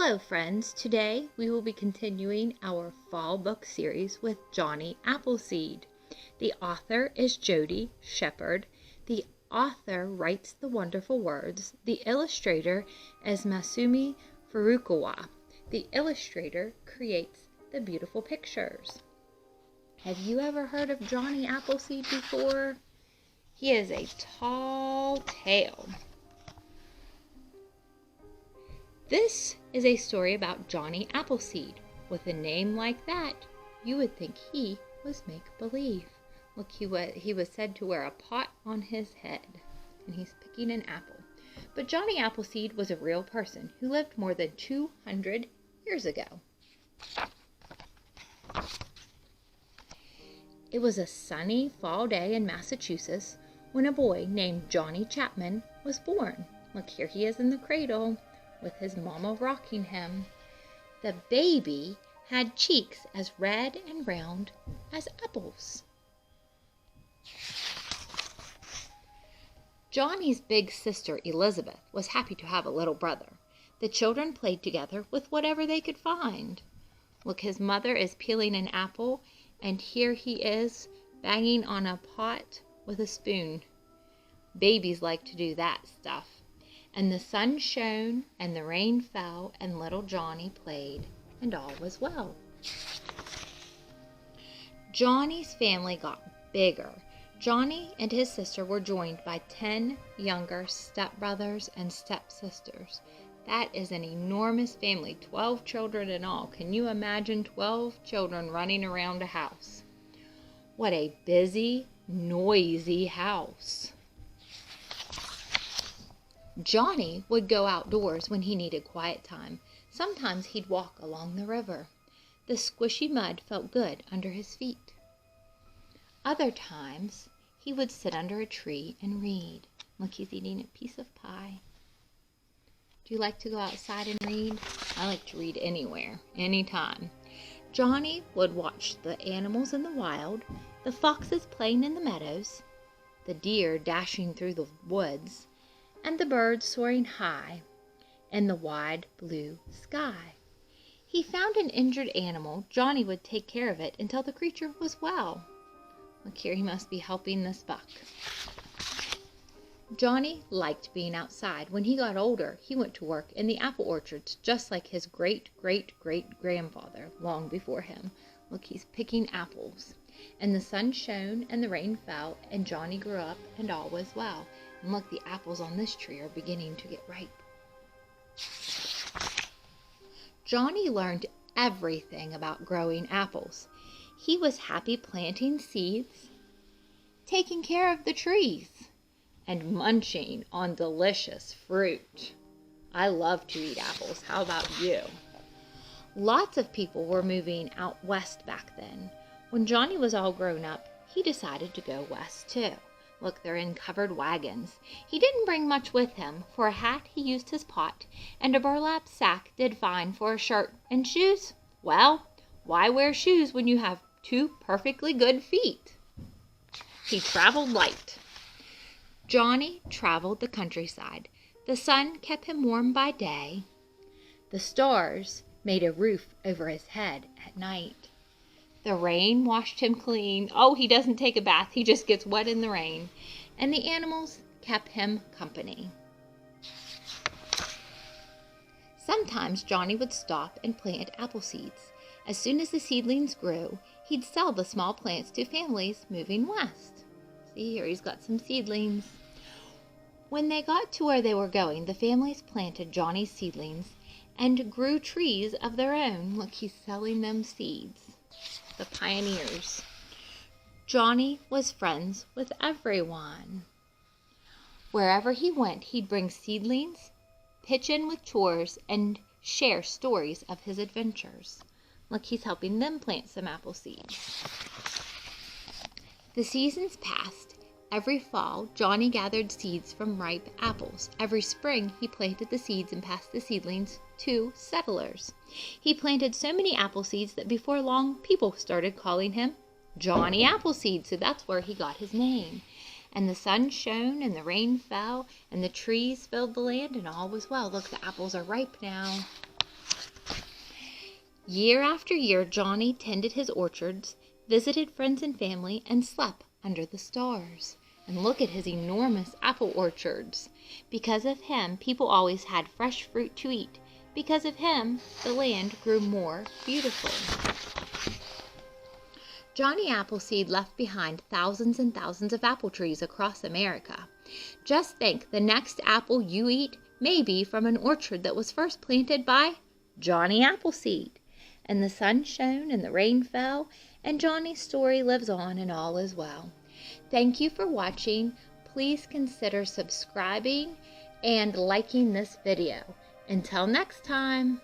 Hello friends, today we will be continuing our fall book series with Johnny Appleseed. The author is Jodie Shepherd. The author writes the wonderful words. The illustrator is Masumi Furukawa. The illustrator creates the beautiful pictures. Have you ever heard of Johnny Appleseed before? He is a tall tale. This is a story about Johnny Appleseed. With a name like that, you would think he was make-believe. Look, he was said to wear a pot on his head, and he's picking an apple. But Johnny Appleseed was a real person who lived more than 200 years ago. It was a sunny fall day in Massachusetts when a boy named Johnny Chapman was born. Look, here he is in the cradle, with his mama rocking him. The baby had cheeks as red and round as apples. Johnny's big sister Elizabeth was happy to have a little brother. The children played together with whatever they could find. Look, his mother is peeling an apple, and here he is banging on a pot with a spoon. Babies like to do that stuff. And the sun shone, and the rain fell, and little Johnny played, and all was well. Johnny's family got bigger. Johnny and his sister were joined by 10 younger stepbrothers and stepsisters. That is an enormous family, 12 children in all. Can you imagine 12 children running around a house? What a busy, noisy house. Johnny would go outdoors when he needed quiet time. Sometimes he'd walk along the river. The squishy mud felt good under his feet. Other times, he would sit under a tree and read. Look, he's eating a piece of pie. Do you like to go outside and read? I like to read anywhere, anytime. Johnny would watch the animals in the wild, the foxes playing in the meadows, the deer dashing through the woods, and the birds soaring high in the wide blue sky. He found an injured animal. Johnny would take care of it until the creature was well. Look, here he must be helping this buck. Johnny liked being outside. When he got older, he went to work in the apple orchards, just like his great-great-great-grandfather long before him. Look, he's picking apples. And the sun shone and the rain fell, and Johnny grew up, and all was well. And look, the apples on this tree are beginning to get ripe. Johnny learned everything about growing apples. He was happy planting seeds, taking care of the trees, and munching on delicious fruit. I love to eat apples. How about you? Lots of people were moving out west back then. When Johnny was all grown up, he decided to go west too. Look, they're in covered wagons. He didn't bring much with him. For a hat, he used his pot, and a burlap sack did fine for a shirt. And shoes? Well, why wear shoes when you have 2 perfectly good feet? He traveled light. Johnny traveled the countryside. The sun kept him warm by day. The stars made a roof over his head at night. The rain washed him clean. Oh, he doesn't take a bath. He just gets wet in the rain. And the animals kept him company. Sometimes Johnny would stop and plant apple seeds. As soon as the seedlings grew, he'd sell the small plants to families moving west. See, here he's got some seedlings. When they got to where they were going, the families planted Johnny's seedlings and grew trees of their own. Look, he's selling them seeds. The pioneers. Johnny was friends with everyone. Wherever he went, he'd bring seedlings, pitch in with chores, and share stories of his adventures. Look, he's helping them plant some apple seeds. The seasons passed. Every fall, Johnny gathered seeds from ripe apples. Every spring, he planted the seeds and passed the seedlings to settlers. He planted so many apple seeds that before long, people started calling him Johnny Appleseed, so that's where he got his name. And the sun shone, and the rain fell, and the trees filled the land, and all was well. Look, the apples are ripe now. Year after year, Johnny tended his orchards, visited friends and family, and slept under the stars. And look at his enormous apple orchards. Because of him, people always had fresh fruit to eat. Because of him, the land grew more beautiful. Johnny Appleseed left behind thousands and thousands of apple trees across America. Just think, the next apple you eat may be from an orchard that was first planted by Johnny Appleseed. And the sun shone and the rain fell, and Johnny's story lives on and all is well. Thank you for watching. Please consider subscribing and liking this video. Until next time.